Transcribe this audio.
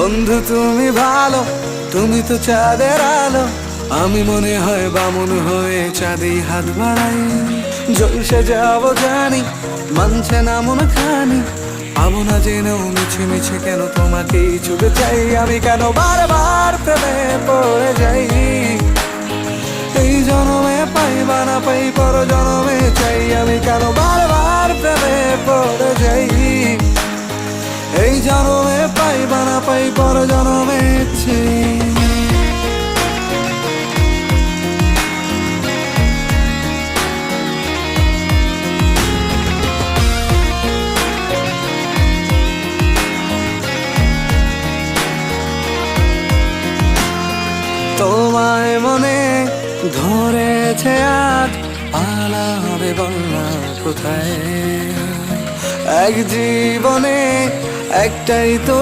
বন্ধু তুমি ভালো, তুমি তো চাঁদের আলো, আমি মনে হয় বামন হয়ে চাঁদে হাত বাড়াই। জলসে যাব জানি, মানছে না মন খানি, পাবো না জেনেও মিছে মিছে কেন তোমাকেই ছুটে চাই। আমি কেন বারবার প্রেমে পড়ে যাই, এই জনমে পাই বা না পাই পর জনমে চাই। আমি কেন বারবার প্রেমে পড়ে যাই, এই জনমে পাই বা না পাই পর জনমে চাই। তোমায় মনে ধরেছে আজ, পালাবে বন্যা কোথায়, এক জীবনে একটাই তো